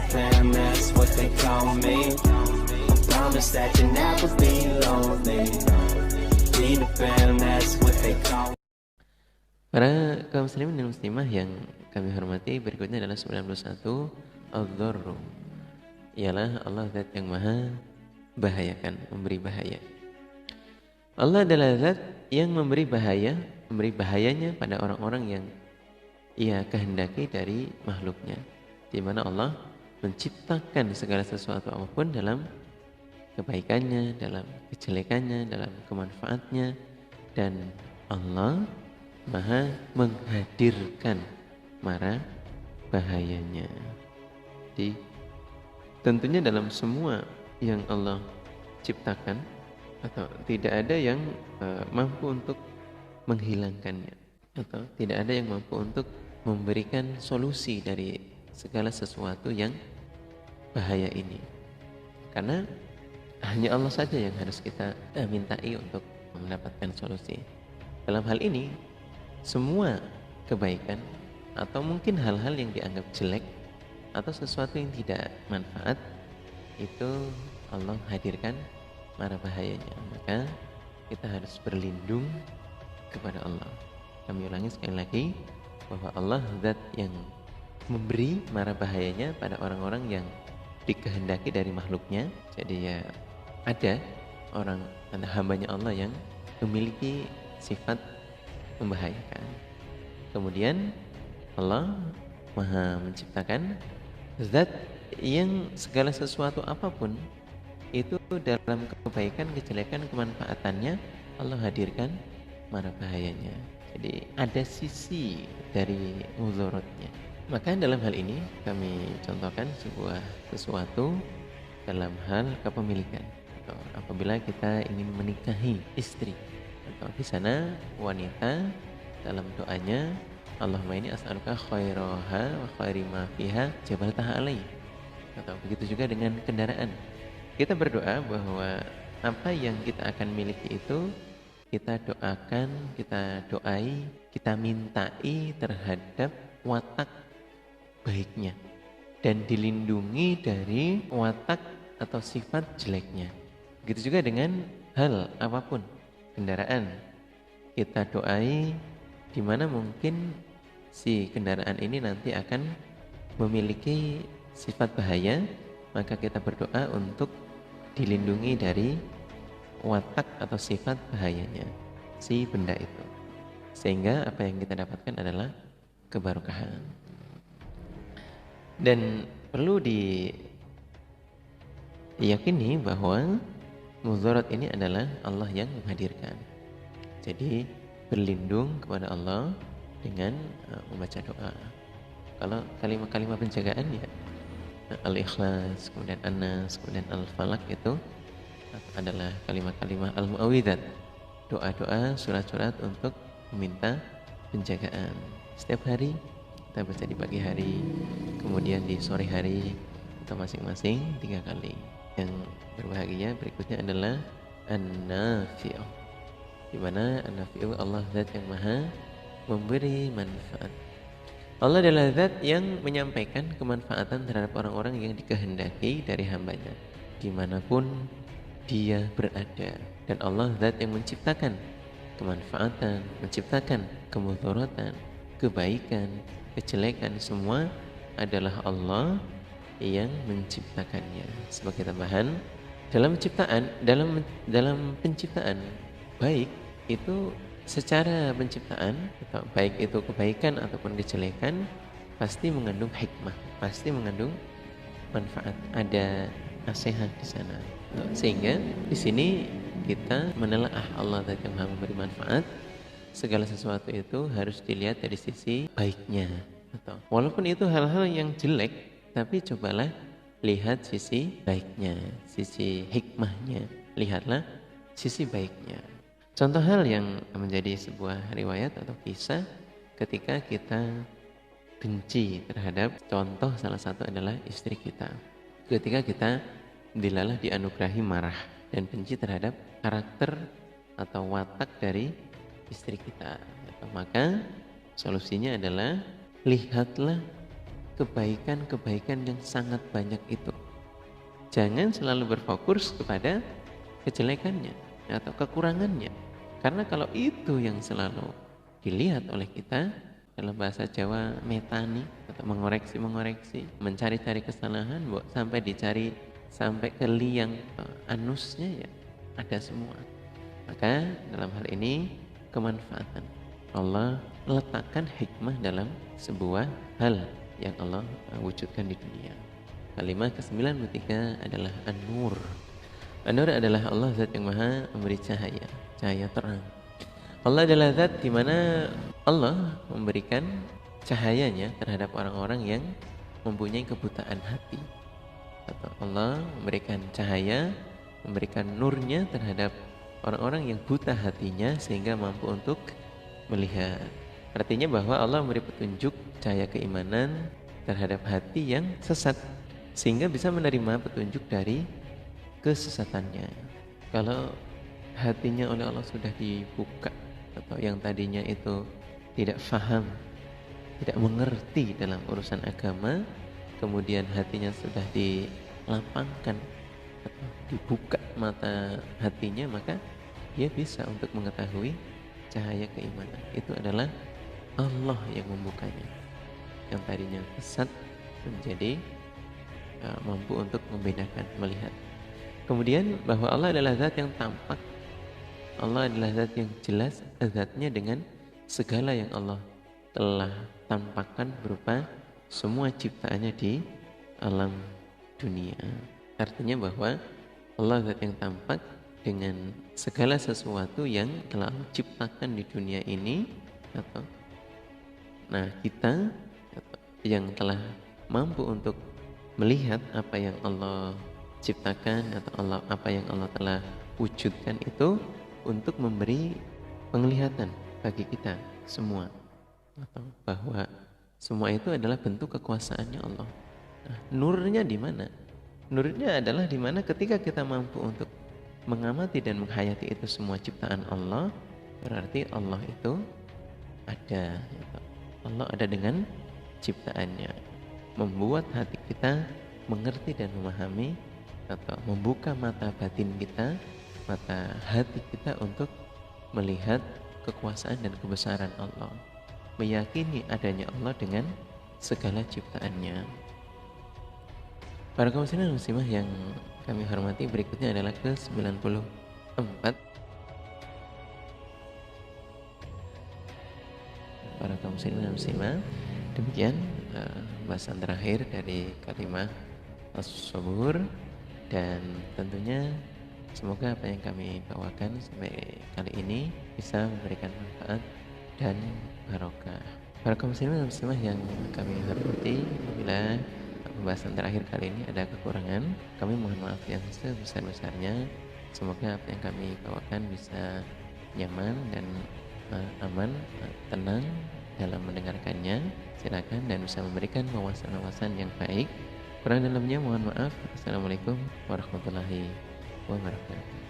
fam, that's what they call me. I promise that you'll never be lonely. Be the fam, that's what they call me. Para kaum muslimin dan muslimah yang kami hormati, berikutnya adalah 91 Al-Dharru. Ialah Allah zat yang maha bahayakan, memberi bahaya. Allah adalah zat yang memberi bahayanya pada orang-orang yang ia kehendaki dari makhluknya. Di mana Allah menciptakan segala sesuatu apapun dalam kebaikannya, dalam kejelekannya, dalam kemanfaatnya, dan Allah maha menghadirkan mara bahayanya. Jadi tentunya dalam semua yang Allah ciptakan, atau tidak ada yang mampu untuk menghilangkannya, atau tidak ada yang mampu untuk memberikan solusi dari segala sesuatu yang bahaya ini, karena hanya Allah saja yang harus kita mintai untuk mendapatkan solusi. Dalam hal ini, semua kebaikan atau mungkin hal-hal yang dianggap jelek atau sesuatu yang tidak manfaat, itu Allah hadirkan mara bahayanya. Maka kita harus berlindung kepada Allah. Kami ulangi sekali lagi, bahwa Allah zat yang memberi mara bahayanya pada orang-orang yang dikehendaki dari makhluknya. Jadi ya, ada hambanya Allah yang memiliki sifat membahayakan. Kemudian Allah maha menciptakan zat yang segala sesuatu apapun itu dalam kebaikan, kejelekan, kemanfaatannya Allah hadirkan mara bahayanya. Jadi ada sisi dari mudaratnya. Maka dalam hal ini kami contohkan sesuatu dalam hal kepemilikan, atau apabila kita ingin menikahi istri, atau di sana wanita dalam doanya, Allahumma inni as'aluka khairaha wa khairi ma fiha jabaltaha alai. Atau begitu juga dengan kendaraan. Kita berdoa bahwa apa yang kita akan miliki itu kita doakan, kita doai, kita mintai terhadap watak baiknya dan dilindungi dari watak atau sifat jeleknya. Begitu juga dengan hal apapun, kendaraan, kita doai di mana mungkin si kendaraan ini nanti akan memiliki sifat bahaya, maka kita berdoa untuk dilindungi dari watak atau sifat bahayanya si benda itu, sehingga apa yang kita dapatkan adalah keberkahan. Dan perlu diyakini bahwa mudarat ini adalah Allah yang menghadirkan. Jadi berlindung kepada Allah dengan membaca doa. Kalau kalimat-kalimat penjagaan ya Al-Ikhlas, kemudian An-Nas, kemudian Al-Falaq, itu adalah kalimat-kalimat al-mu'awwidzat, doa-doa, surat-surat untuk meminta penjagaan. Setiap hari kita baca di pagi hari, kemudian di sore hari, atau masing-masing 3 kali. Yang berbahagia berikutnya adalah An-Nafi'u, di mana An-Nafi'u Allah zat yang maha memberi manfaat. Allah adalah zat yang menyampaikan kemanfaatan terhadap orang-orang yang dikehendaki dari hambanya, dimanapun dia berada. Dan Allah zat yang menciptakan kemanfaatan, menciptakan kemudaratan, kebaikan, kejelekan, semua adalah Allah yang menciptakannya. Sebagai tambahan, dalam penciptaan baik itu, secara penciptaan, atau baik itu kebaikan ataupun kejelekan, pasti mengandung hikmah, pasti mengandung manfaat, ada nasihat di sana. Sehingga di sini kita menelaah Allah yang maha memberi manfaat. Segala sesuatu itu harus dilihat dari sisi baiknya, atau walaupun itu hal-hal yang jelek, tapi cobalah lihat sisi baiknya, sisi hikmahnya, lihatlah sisi baiknya. Contoh hal yang menjadi sebuah riwayat atau kisah ketika kita benci terhadap, contoh salah satu adalah istri kita. Ketika kita dilalah dianugerahi marah dan benci terhadap karakter atau watak dari istri kita, maka solusinya adalah lihatlah kebaikan-kebaikan yang sangat banyak itu. Jangan selalu berfokus kepada kejelekannya atau kekurangannya. Karena kalau itu yang selalu dilihat oleh kita, dalam bahasa Jawa metani atau mengoreksi, mencari-cari kesalahan, sampai dicari sampai ke liang anusnya ya ada semua. Maka dalam hal ini kemanfaatan. Allah meletakkan hikmah dalam sebuah hal yang Allah wujudkan di dunia. Kalimat ke-93 adalah An-Nur. An-Nur adalah Allah zat yang maha memberi cahaya terang. Allah adalah zat di mana Allah memberikan cahayanya terhadap orang-orang yang mempunyai kebutaan hati. Atau Allah memberikan cahaya, memberikan nurnya terhadap orang-orang yang buta hatinya sehingga mampu untuk melihat. Artinya bahwa Allah memberi petunjuk cahaya keimanan terhadap hati yang sesat sehingga bisa menerima petunjuk dari kesesatannya. Kalau hatinya oleh Allah sudah dibuka atau yang tadinya itu tidak faham, tidak mengerti dalam urusan agama, kemudian hatinya sudah dilapangkan atau dibuka mata hatinya, maka dia bisa untuk mengetahui cahaya keimanan. Itu adalah Allah yang membukanya. Yang tadinya sesat menjadi mampu untuk membedakan, melihat. Kemudian bahwa Allah adalah zat yang tampak. Allah adalah zat yang jelas zatnya dengan segala yang Allah telah tampakkan berupa semua ciptaannya di alam dunia. Artinya bahwa Allah zat yang tampak dengan segala sesuatu yang telah Allah ciptakan di dunia ini, atau kita yang telah mampu untuk melihat apa yang Allah ciptakan atau apa yang Allah telah wujudkan itu untuk memberi penglihatan bagi kita semua, atau bahwa semua itu adalah bentuk kekuasaannya Allah. Nurnya di mana? Nurnya adalah di mana ketika kita mampu untuk mengamati dan menghayati itu semua ciptaan Allah, berarti Allah itu ada. Allah ada dengan ciptaannya, membuat hati kita mengerti dan memahami atau membuka mata batin kita, mata hati kita untuk melihat kekuasaan dan kebesaran Allah, meyakini adanya Allah dengan segala ciptaannya. Para kaum muslimin dan muslimah yang kami hormati, berikutnya adalah ke-94. Para kaum muslimin dan muslimah, demikian bahasan terakhir dari kalimat as-sabur, dan tentunya semoga apa yang kami bawakan sampai kali ini bisa memberikan manfaat dan barokah. Para kaum muslimin dan muslimah yang kami hormati, apabila pembahasan terakhir kali ini ada kekurangan, kami mohon maaf yang sebesar-besarnya. Semoga apa yang kami bawakan bisa nyaman dan aman, tenang dalam mendengarkannya. Silakan dan bisa memberikan wawasan-wawasan yang baik. Kurang dalamnya mohon maaf. Assalamualaikum warahmatullahi wabarakatuh.